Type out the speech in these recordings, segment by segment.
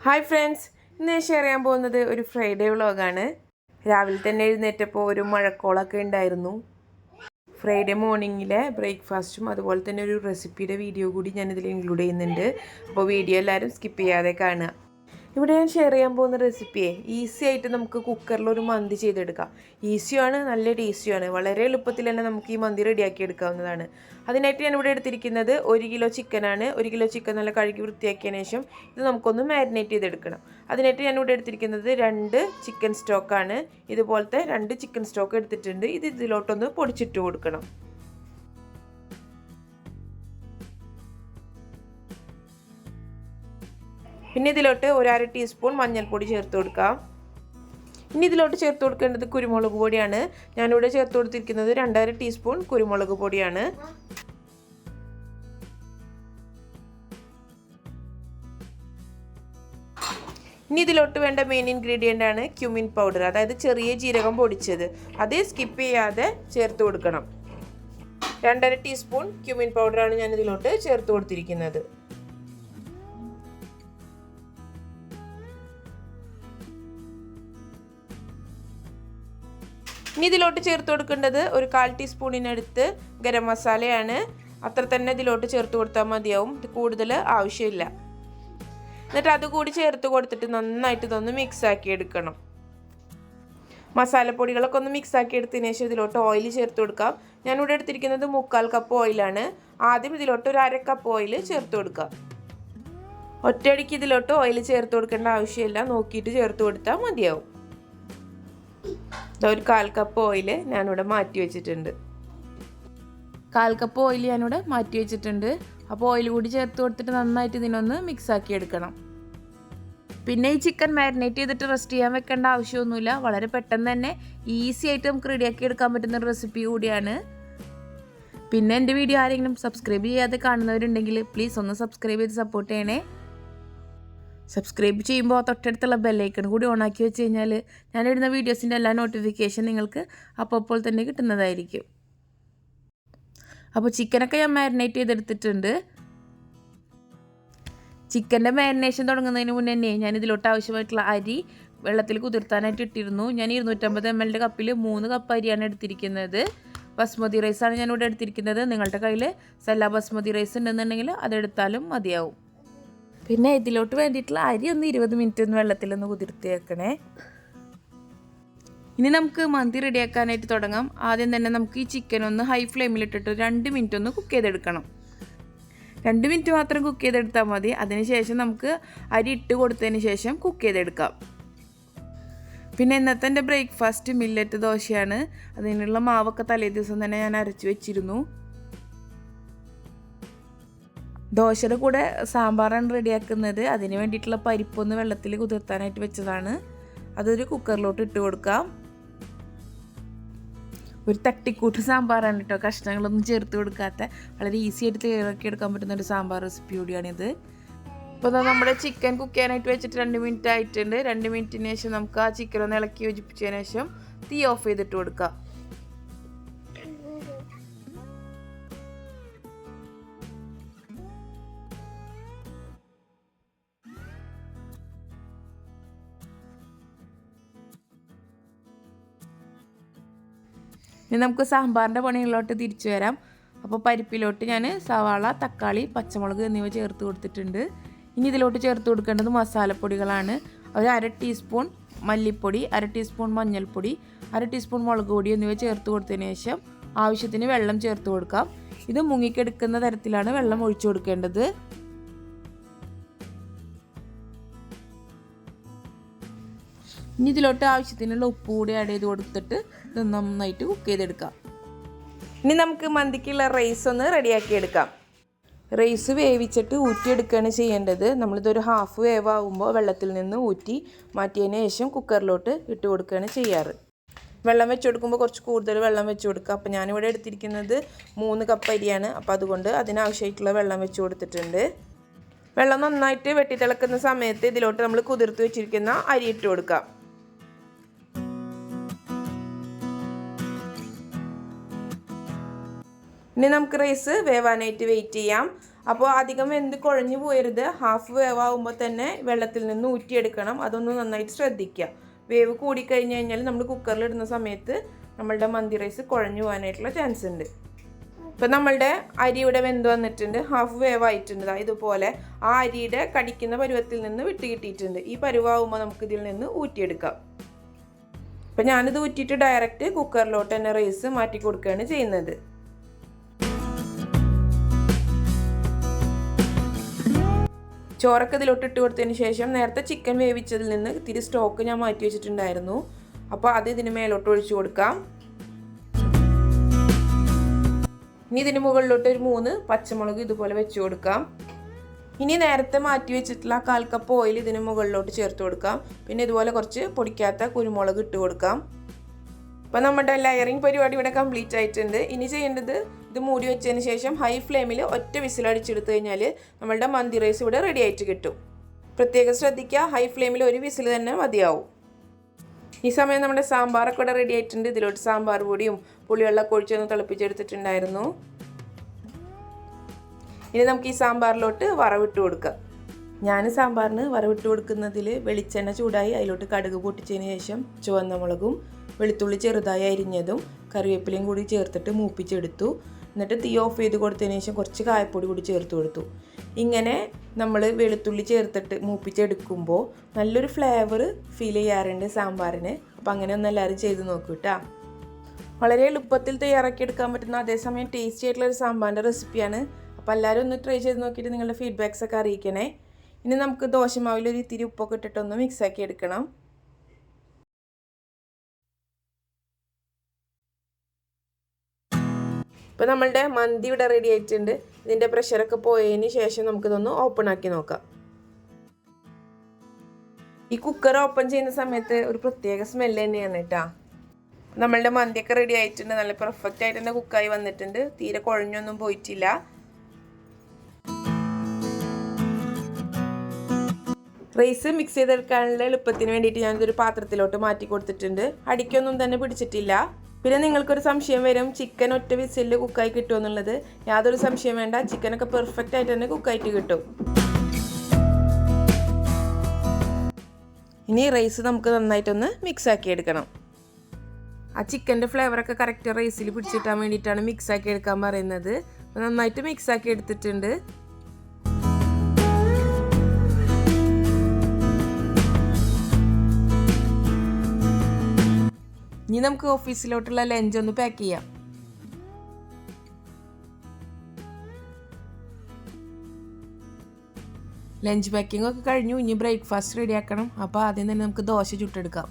Hi friends, ഇന്ന് ഞാൻ share ചെയ്യാൻ പോകുന്നത് ഒരു ഫ്രൈഡേ വ്ളോഗാണ്. രാവിലെ തന്നെ എഴുന്നേറ്റപ്പോൾ ഒരു മഴക്കോളൊക്കെ ഉണ്ടായിരുന്നു. ഫ്രൈഡേ മോർണിംഗിലെ ബ്രേക്ക്ഫാസ്റ്റും അതുപോലെ തന്നെ ഒരു റെസിപ്പിയുടെ വീഡിയോ കൂടി ഞാനിതിൽ ഇൻക്ലൂഡ് ചെയ്യുന്നുണ്ട്. അപ്പോൾ വീഡിയോ എല്ലാവരും സ്കിപ്പ് ചെയ്യാതെ കാണുക. ഇവിടെ ഞാൻ ഷെയർ ചെയ്യാൻ പോകുന്ന റെസിപ്പിയെ ഈസി ആയിട്ട് നമുക്ക് കുക്കറിൽ ഒരു മന്തി ചെയ്തെടുക്കാം. ഈസിയാണ്, നല്ല ടേസ്റ്റിയാണ്. വളരെ എളുപ്പത്തിൽ തന്നെ നമുക്ക് ഈ മന്തി റെഡിയാക്കി എടുക്കാവുന്നതാണ്. അതിനായിട്ട് ഞാനിവിടെ എടുത്തിരിക്കുന്നത് 1 കിലോ ചിക്കനാണ്. 1 കിലോ ചിക്കൻ നല്ല കഴുകി വൃത്തിയാക്കിയതിന് ശേഷം ഇത് നമുക്കൊന്ന് മാരിനേറ്റ് ചെയ്തെടുക്കണം. അതിനായിട്ട് ഞാനിവിടെ എടുത്തിരിക്കുന്നത് 2 ചിക്കൻ സ്റ്റോക്കാണ്. ഇതുപോലത്തെ 2 ചിക്കൻ സ്റ്റോക്ക് എടുത്തിട്ടുണ്ട്. ഇത് ഇതിലോട്ടൊന്ന് പൊടിച്ചിട്ട് കൊടുക്കണം. പിന്നെ ഇതിലോട്ട് 1/2 ടീസ്പൂൺ മഞ്ഞൾപ്പൊടി ചേർത്ത് കൊടുക്കാം. ഇനി ഇതിലോട്ട് ചേർത്ത് കൊടുക്കേണ്ടത് കുരുമുളക് പൊടിയാണ്. ഞാനിവിടെ ചേർത്ത് കൊടുത്തിരിക്കുന്നത് 2/2 ടീസ്പൂൺ കുരുമുളക് പൊടിയാണ്. ഇനി ഇതിലോട്ട് വേണ്ട മെയിൻ ഇൻഗ്രീഡിയൻ്റ് ആണ് ക്യുമിൻ പൗഡർ, അതായത് ചെറിയ ജീരകം പൊടിച്ചത്. അത് സ്കിപ്പ് ചെയ്യാതെ ചേർത്ത് കൊടുക്കണം. 2/2 ടീസ്പൂൺ ക്യുമിൻ പൗഡറാണ് ഞാൻ ഇതിലോട്ട് ചേർത്ത് കൊടുത്തിരിക്കുന്നത്. ഇനി ഇതിലോട്ട് ചേർത്ത് കൊടുക്കേണ്ടത് ഒരു 1/4 ടീസ്പൂണിനടുത്ത് ഗരം മസാലയാണ്. അത്ര തന്നെ ഇതിലോട്ട് ചേർത്ത് കൊടുത്താൽ മതിയാവും, ഇത് കൂടുതൽ ആവശ്യമില്ല. എന്നിട്ട് അതുകൂടി ചേർത്ത് കൊടുത്തിട്ട് നന്നായിട്ട് ഇതൊന്ന് മിക്സാക്കി എടുക്കണം. മസാലപ്പൊടികളൊക്കെ ഒന്ന് മിക്സാക്കി എടുത്തതിന് ശേഷം ഇതിലോട്ട് ഓയിൽ ചേർത്ത് കൊടുക്കാം. ഞാനിവിടെ എടുത്തിരിക്കുന്നത് 3/4 കപ്പ് ഓയിലാണ്. ആദ്യം ഇതിലോട്ട് ഒരു 1/2 കപ്പ് ഓയിൽ ചേർത്ത് കൊടുക്കാം. ഒറ്റയടിക്ക് ഇതിലോട്ട് ഓയിൽ ചേർത്ത് കൊടുക്കേണ്ട ആവശ്യമില്ല, നോക്കിയിട്ട് ചേർത്ത് കൊടുത്താൽ മതിയാവും. ഒരു 1/4 കപ്പ് ഓയിൽ ഞാനിവിടെ മാറ്റി വെച്ചിട്ടുണ്ട്. 1/4 കപ്പ് ഓയിൽ ഞാനിവിടെ മാറ്റി വെച്ചിട്ടുണ്ട്. അപ്പോൾ ഓയിൽ കൂടി ചേർത്ത് കൊടുത്തിട്ട് നന്നായിട്ട് ഇതിനൊന്ന് മിക്സാക്കി എടുക്കണം. പിന്നെ ഈ ചിക്കൻ മാരിനേറ്റ് ചെയ്തിട്ട് റെസ്റ്റ് ചെയ്യാൻ വെക്കേണ്ട ആവശ്യമൊന്നുമില്ല. വളരെ പെട്ടെന്ന് തന്നെ ഈസി ആയിട്ട് നമുക്ക് റെഡിയാക്കി എടുക്കാൻ പറ്റുന്ന ഒരു റെസിപ്പി കൂടിയാണ്. പിന്നെ എൻ്റെ വീഡിയോ ആരെങ്കിലും സബ്സ്ക്രൈബ് ചെയ്യാതെ കാണുന്നവരുണ്ടെങ്കിൽ പ്ലീസ് ഒന്ന് സബ്സ്ക്രൈബ് ചെയ്ത് സപ്പോർട്ട് ചെയ്യണേ. സബ്സ്ക്രൈബ് ചെയ്യുമ്പോൾ തൊട്ടടുത്തുള്ള ബെല്ലൈക്കൺ കൂടി ഓണാക്കി വെച്ച് കഴിഞ്ഞാൽ ഞാനിടുന്ന വീഡിയോസിൻ്റെ എല്ലാ നോട്ടിഫിക്കേഷൻ നിങ്ങൾക്ക് അപ്പോൾ തന്നെ കിട്ടുന്നതായിരിക്കും. അപ്പോൾ ചിക്കനൊക്കെ ഞാൻ മാരിനേറ്റ് ചെയ്തെടുത്തിട്ടുണ്ട്. ചിക്കൻ്റെ മാരിനേഷൻ തുടങ്ങുന്നതിന് മുന്നേ തന്നെ ഞാൻ ഇതിലോട്ട് ആവശ്യമായിട്ടുള്ള അരി വെള്ളത്തിൽ കുതിർത്താനായിട്ട് ഇട്ടിരുന്നു. ഞാൻ 250 ml കപ്പിൽ 3 കപ്പ് അരിയാണ് എടുത്തിരിക്കുന്നത്. ബസ്മതി റൈസാണ് ഞാനിവിടെ എടുത്തിരിക്കുന്നത്. നിങ്ങളുടെ കയ്യിൽ സെല്ല ബസ്മതി റൈസ് ഉണ്ടെന്നുണ്ടെങ്കിൽ അതെടുത്താലും മതിയാവും. പിന്നെ ഇതിലോട്ട് വേണ്ടിയിട്ടുള്ള അരി ഒന്ന് 20 മിനിറ്റ് ഒന്ന് വെള്ളത്തിലൊന്ന് കുതിർത്തി വെക്കണേ. ഇനി നമുക്ക് മന്തി റെഡിയാക്കാനായിട്ട് തുടങ്ങാം. ആദ്യം തന്നെ നമുക്ക് ഈ ചിക്കൻ ഒന്ന് ഹൈ ഫ്ലെയിമിലിട്ടിട്ട് 2 മിനിറ്റ് ഒന്ന് കുക്ക് ചെയ്തെടുക്കണം. 2 മിനിറ്റ് മാത്രം കുക്ക് ചെയ്തെടുത്താൽ മതി. അതിനുശേഷം നമുക്ക് അരി ഇട്ട് കൊടുത്തതിന് ശേഷം കുക്ക് ചെയ്തെടുക്കാം. പിന്നെ ഇന്നത്തെ എൻ്റെ ബ്രേക്ക്ഫാസ്റ്റ് മില്ലറ്റ് ദോശയാണ്. അതിനുള്ള മാവൊക്കെ തലേ ദിവസം തന്നെ ഞാൻ അരച്ച് വെച്ചിരുന്നു. ദോശയുടെ കൂടെ സാമ്പാറാണ് റെഡിയാക്കുന്നത്. അതിന് വേണ്ടിയിട്ടുള്ള പരിപ്പൊന്ന് വെള്ളത്തിൽ കുതിർത്താനായിട്ട് വെച്ചതാണ്. അതൊരു കുക്കറിലോട്ട് ഇട്ട് കൊടുക്കാം. ഒരു തട്ടിക്കൂട്ട് സാമ്പാറാണ് കേട്ടോ, കഷ്ണങ്ങളൊന്നും ചേർത്ത് കൊടുക്കാത്ത വളരെ ഈസി ആയിട്ട് തയ്യാറാക്കി എടുക്കാൻ പറ്റുന്ന ഒരു സാമ്പാർ റെസിപ്പി കൂടിയാണിത്. അപ്പോൾ നമ്മുടെ ചിക്കൻ കുക്ക് ചെയ്യാനായിട്ട് വെച്ചിട്ട് 2 മിനിറ്റ് ആയിട്ടുണ്ട്. 2 മിനിറ്റിന് ശേഷം നമുക്ക് ആ ചിക്കൻ ഒന്ന് ഇളക്കി യോജിപ്പിച്ചതിന് ശേഷം തീ ഓഫ് ചെയ്തിട്ട് കൊടുക്കാം. ഇനി നമുക്ക് സാമ്പാറിൻ്റെ പണികളിലോട്ട് തിരിച്ചു വരാം. അപ്പോൾ പരിപ്പിലോട്ട് ഞാൻ സവാള, തക്കാളി, പച്ചമുളക് എന്നിവ ചേർത്ത് കൊടുത്തിട്ടുണ്ട്. ഇനി ഇതിലോട്ട് ചേർത്ത് കൊടുക്കേണ്ടത് മസാലപ്പൊടികളാണ്. ഒരു 1/2 ടീസ്പൂൺ മല്ലിപ്പൊടി, 1/2 ടീസ്പൂൺ മഞ്ഞൾപ്പൊടി, 1/2 ടീസ്പൂൺ മുളക് പൊടി എന്നിവ ചേർത്ത് കൊടുത്തതിന് ശേഷം ആവശ്യത്തിന് വെള്ളം ചേർത്ത് കൊടുക്കാം. ഇത് മുങ്ങിക്കെടുക്കുന്ന തരത്തിലാണ് വെള്ളം ഒഴിച്ചു കൊടുക്കേണ്ടത്. ഇനി ഇതിലോട്ട് ആവശ്യത്തിനുള്ള ഉപ്പ് കൂടി ആഡ് ചെയ്ത് കൊടുത്തിട്ട് ഇത് നന്നായിട്ട് കുക്ക് ചെയ്തെടുക്കാം. ഇനി നമുക്ക് മന്തിക്കുള്ള റൈസ് ഒന്ന് റെഡിയാക്കി എടുക്കാം. റൈസ് വേവിച്ചിട്ട് ഊറ്റിയെടുക്കുകയാണ് ചെയ്യേണ്ടത്. നമ്മളിതൊരു ഹാഫ് വേവ് ആകുമ്പോൾ വെള്ളത്തിൽ നിന്ന് ഊറ്റി മാറ്റിയതിന് ശേഷം കുക്കറിലോട്ട് ഇട്ട് കൊടുക്കുകയാണ് ചെയ്യാറ്. വെള്ളം വെച്ച് കൊടുക്കുമ്പോൾ കുറച്ച് കൂടുതൽ വെള്ളം വെച്ച് കൊടുക്കുക. അപ്പോൾ ഞാനിവിടെ എടുത്തിരിക്കുന്നത് 3 കപ്പ് അരിയാണ്. അപ്പോൾ അതുകൊണ്ട് അതിനാവശ്യമായിട്ടുള്ള വെള്ളം വെച്ച് കൊടുത്തിട്ടുണ്ട്. വെള്ളം നന്നായിട്ട് വെട്ടിത്തിളക്കുന്ന സമയത്ത് ഇതിലോട്ട് നമ്മൾ കുതിർത്ത് വെച്ചിരിക്കുന്ന അരി ഇട്ട് കൊടുക്കാം. ഇനി നമുക്ക് റൈസ് വേവാനായിട്ട് വെയിറ്റ് ചെയ്യാം. അപ്പോൾ അധികം വെന്ത് കുഴഞ്ഞു പോയരുത്. ഹാഫ് വേവാകുമ്പോൾ തന്നെ വെള്ളത്തിൽ നിന്ന് ഊറ്റിയെടുക്കണം. അതൊന്ന് നന്നായിട്ട് ശ്രദ്ധിക്കുക. വേവ് കൂടിക്കഴിഞ്ഞ് കഴിഞ്ഞാൽ നമ്മൾ കുക്കറിലിടുന്ന സമയത്ത് നമ്മളുടെ മന്തി റൈസ് കുഴഞ്ഞു പോകാനായിട്ടുള്ള ചാൻസ് ഉണ്ട്. ഇപ്പം നമ്മളുടെ അരി ഇവിടെ വെന്ത് വന്നിട്ടുണ്ട്, ഹാഫ് വേവായിട്ടുണ്ട്. ഇതുപോലെ ആ അരിയുടെ കടിക്കുന്ന പരുവത്തിൽ നിന്ന് വിട്ട് കിട്ടിയിട്ടുണ്ട്. ഈ പരുവാകുമ്പോൾ നമുക്ക് ഇതിൽ നിന്ന് ഊറ്റിയെടുക്കാം. അപ്പം ഞാനിത് ഊറ്റിയിട്ട് ഡയറക്റ്റ് കുക്കറിലോട്ട് തന്നെ റൈസ് മാറ്റി കൊടുക്കുകയാണ് ചെയ്യുന്നത്. ചോറൊക്കെ ഇതിലോട്ട് ഇട്ട് കൊടുത്തതിന് ശേഷം നേരത്തെ ചിക്കൻ വേവിച്ചതിൽ നിന്ന് ഇത്തിരി സ്റ്റോക്ക് ഞാൻ മാറ്റി വെച്ചിട്ടുണ്ടായിരുന്നു. അപ്പോൾ അത് ഇതിന് മേലോട്ട് ഒഴിച്ചു കൊടുക്കാം. ഇനി ഇതിന് മുകളിലോട്ട് ഒരു 3 പച്ചമുളക് ഇതുപോലെ വെച്ച് കൊടുക്കാം. ഇനി നേരത്തെ മാറ്റി വെച്ചിട്ടുള്ള 1/4 കപ്പ് ഓയിൽ ഇതിന് മുകളിലോട്ട് ചേർത്ത് കൊടുക്കാം. പിന്നെ ഇതുപോലെ കുറച്ച് പൊടിക്കാത്ത കുരുമുളക് ഇട്ട് കൊടുക്കാം. അപ്പോൾ നമ്മുടെ ലെയറിങ് പരിപാടി ഇവിടെ കംപ്ലീറ്റ് ആയിട്ടുണ്ട്. ഇനി ചെയ്യേണ്ടത് ഇത് മൂടി വെച്ചതിന് ശേഷം ഹൈ ഫ്ലെയിമിൽ ഒറ്റ വിസിലടിച്ചെടുത്തു കഴിഞ്ഞാൽ നമ്മളുടെ മന്തി റൈസ് ഇവിടെ റെഡി ആയിട്ട് കിട്ടും. പ്രത്യേകം ശ്രദ്ധിക്കുക, ഹൈ ഫ്ലെയിമിൽ ഒരു വിസിൽ തന്നെ മതിയാവും. ഈ സമയം നമ്മുടെ സാമ്പാറൊക്കെ ഇവിടെ റെഡി ആയിട്ടുണ്ട്. ഇതിലോട്ട് സാമ്പാർ പൊടിയും പുളിവെള്ളമൊക്കെ ഒഴിച്ചൊന്ന് തിളപ്പിച്ചെടുത്തിട്ടുണ്ടായിരുന്നു. ഇനി നമുക്ക് ഈ സാമ്പാറിലോട്ട് വറവിട്ട് കൊടുക്കാം. ഞാൻ സാമ്പാറിന് വറവിട്ട് കൊടുക്കുന്നതിൽ വെളിച്ചെണ്ണ ചൂടായി അതിലോട്ട് കടുക് പൊട്ടിച്ചതിന് ശേഷം ചുവന്ന മുളകും വെളുത്തുള്ളി ചെറുതായി അരിഞ്ഞതും കറിവേപ്പിലയും കൂടി ചേർത്തിട്ട് മൂപ്പിച്ചെടുത്തു. എന്നിട്ട് തീ ഓഫ് ചെയ്ത് കൊടുത്തതിന് ശേഷം കുറച്ച് കായപ്പൊടി കൂടി ചേർത്ത് കൊടുത്തു. ഇങ്ങനെ നമ്മൾ വെളുത്തുള്ളി ചേർത്തിട്ട് മൂപ്പിച്ചെടുക്കുമ്പോൾ നല്ലൊരു ഫ്ലേവർ ഫീൽ ചെയ്യാറുണ്ട് സാമ്പാറിന്. അപ്പോൾ അങ്ങനെ ഒന്ന് എല്ലാവരും ചെയ്ത് നോക്കൂ കേട്ടോ. വളരെ എളുപ്പത്തിൽ തയ്യാറാക്കിയെടുക്കാൻ പറ്റുന്ന അതേസമയം ടേസ്റ്റി ആയിട്ടുള്ളൊരു സാമ്പാറിൻ്റെ റെസിപ്പിയാണ്. അപ്പോൾ എല്ലാവരും ഒന്ന് ട്രൈ ചെയ്ത് നോക്കിയിട്ട് നിങ്ങളുടെ ഫീഡ്ബാക്സൊക്കെ അറിയിക്കണേ. ഇനി നമുക്ക് ദോശമാവിൽ ഒരു ഇത്തിരി ഉപ്പൊക്കെ ഇട്ടിട്ടൊന്ന് മിക്സാക്കി എടുക്കണം. ഇപ്പോൾ നമ്മളുടെ മന്തി ഇവിടെ റെഡി ആയിട്ടുണ്ട്. ഇതിൻ്റെ പ്രഷറൊക്കെ പോയതിന് ശേഷം നമുക്കിതൊന്ന് ഓപ്പൺ ആക്കി നോക്കാം. ഈ കുക്കർ ഓപ്പൺ ചെയ്യുന്ന സമയത്ത് ഒരു പ്രത്യേക സ്മെല്ല് തന്നെയാണ് കേട്ടോ. നമ്മളുടെ മന്തിയൊക്കെ റെഡി ആയിട്ടുണ്ട്. നല്ല പെർഫെക്റ്റ് ആയിട്ട് തന്നെ കുക്കായി വന്നിട്ടുണ്ട്. തീരെ കുഴഞ്ഞൊന്നും പോയിട്ടില്ല. റൈസ് മിക്സ് ചെയ്തെടുക്കാനുള്ള എളുപ്പത്തിന് വേണ്ടിയിട്ട് ഞാനിതൊരു പാത്രത്തിലോട്ട് മാറ്റി കൊടുത്തിട്ടുണ്ട്. അടിക്കൊന്നും തന്നെ പിടിച്ചിട്ടില്ല. പിന്നെ നിങ്ങൾക്കൊരു സംശയം വരും, ചിക്കൻ ഒറ്റ വിസിലിൽ കുക്കായി കിട്ടുമെന്നുള്ളത്. യാതൊരു സംശയം വേണ്ട, ചിക്കനൊക്കെ പെർഫെക്റ്റ് ആയിട്ട് തന്നെ കുക്കായിട്ട് കിട്ടും. ഇനി റൈസ് നമുക്ക് നന്നായിട്ടൊന്ന് മിക്സ് ആക്കി എടുക്കണം. ആ ചിക്കൻ്റെ ഫ്ലേവറൊക്കെ കറക്റ്റ് റൈസിൽ പിടിച്ചിട്ടാൻ വേണ്ടിയിട്ടാണ് മിക്സ് ആക്കി എടുക്കാൻ പറയുന്നത്. നന്നായിട്ട് മിക്സ് ആക്കി എടുത്തിട്ടുണ്ട്. ഇനി നമുക്ക് ഓഫീസിലോട്ടുള്ള ലഞ്ച് ഒന്ന് പാക്ക് ചെയ്യാം. ലഞ്ച് പാക്കിംഗ് ഒക്കെ കഴിഞ്ഞു. ഇനി ബ്രേക്ക്ഫാസ്റ്റ് റെഡി ആക്കണം. അപ്പോൾ ആദ്യം തന്നെ നമുക്ക് ദോശ ചുട്ടെടുക്കാം.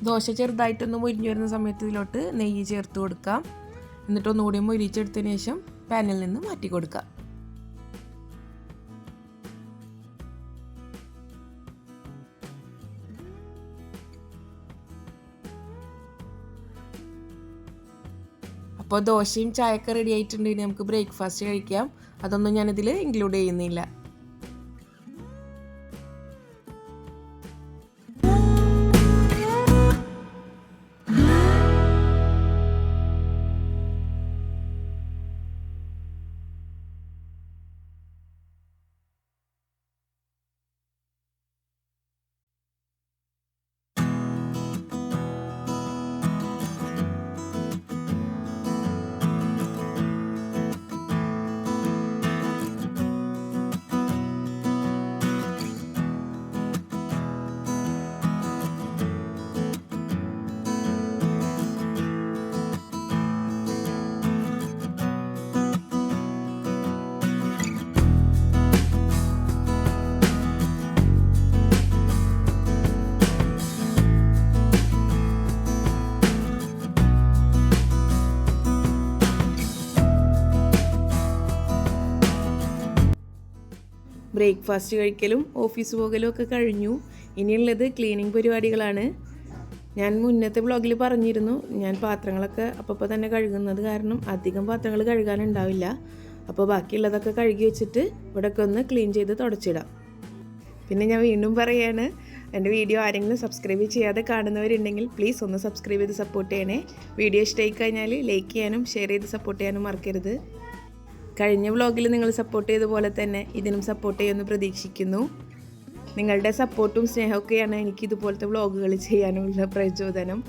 ദോശ ചെറുതായിട്ടൊന്ന് മൊരിഞ്ഞു വരുന്ന സമയത്ത് ഇതിലോട്ട് നെയ്യ് ചേർത്ത് കൊടുക്കാം. എന്നിട്ട് ഒന്നുകൂടി മൊരിച്ചെടുത്തതിന് ശേഷം പാനിൽ നിന്ന് മാറ്റി കൊടുക്കാം. അപ്പോൾ ദോശയും ചായയൊക്കെ റെഡി ആയിട്ടുണ്ടെങ്കിൽ നമുക്ക് ബ്രേക്ക്ഫാസ്റ്റ് കഴിക്കാം. അതൊന്നും ഞാനിതിൽ ഇൻക്ലൂഡ് ചെയ്യുന്നില്ല. ബ്രേക്ക്ഫാസ്റ്റ് കഴിക്കലും ഓഫീസ് പോകലും ഒക്കെ കഴിഞ്ഞു. ഇനിയുള്ളത് ക്ലീനിങ് പരിപാടികളാണ്. ഞാൻ മുന്നത്തെ വ്ളോഗിൽ പറഞ്ഞിരുന്നു ഞാൻ പാത്രങ്ങളൊക്കെ അപ്പോൾ തന്നെ കഴുകുന്നത് കാരണം അധികം പാത്രങ്ങൾ കഴുകാനുണ്ടാവില്ല. അപ്പോൾ ബാക്കിയുള്ളതൊക്കെ കഴുകി വെച്ചിട്ട് ഇവിടെയൊക്കെ ഒന്ന് ക്ലീൻ ചെയ്ത് തുടച്ചിടാം. പിന്നെ ഞാൻ വീണ്ടും പറയാണ്, എൻ്റെ വീഡിയോ ആരെങ്കിലും സബ്സ്ക്രൈബ് ചെയ്യാതെ കാണുന്നവരുണ്ടെങ്കിൽ പ്ലീസ് ഒന്ന് സബ്സ്ക്രൈബ് ചെയ്ത് സപ്പോർട്ട് ചെയ്യണേ. വീഡിയോ ഇഷ്ടമായി കഴിഞ്ഞാൽ ലൈക്ക് ചെയ്യാനും ഷെയർ ചെയ്ത് സപ്പോർട്ട് ചെയ്യാനും മറക്കരുത്. കഴിഞ്ഞ വ്ളോഗിൽ നിങ്ങൾ സപ്പോർട്ട് ചെയ്ത പോലെ തന്നെ ഇതിനും സപ്പോർട്ട് ചെയ്യുമെന്ന് പ്രതീക്ഷിക്കുന്നു. നിങ്ങളുടെ സപ്പോർട്ടും സ്നേഹമൊക്കെയാണ് എനിക്ക് ഇതുപോലത്തെ വ്ളോഗുകൾ ചെയ്യാനുള്ള പ്രചോദനം.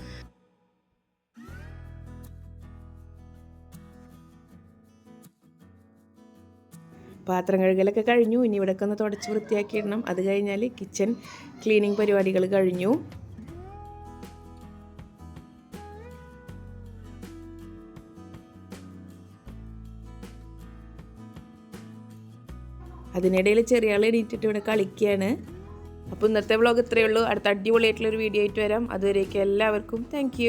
പാത്രം കഴുകലൊക്കെ കഴിഞ്ഞു. ഇനി ഇവിടെയൊക്കെ ഒന്ന് തുടച്ച് വൃത്തിയാക്കിയിടണം. അത് കഴിഞ്ഞാൽ കിച്ചൺ ക്ലീനിങ് പരിപാടികൾ കഴിഞ്ഞു. അതിനിടയിൽ ചെറിയ ആൾ എണീറ്റിട്ട് ഇവിടെ കളിക്കുകയാണ്. അപ്പോൾ ഇന്നത്തെ വ്ളോഗ് ഇത്രയേ ഉള്ളൂ. അടുത്ത അടിപൊളിയായിട്ടുള്ളൊരു വീഡിയോ ആയിട്ട് വരാം. അതുവരേക്കും എല്ലാവർക്കും താങ്ക്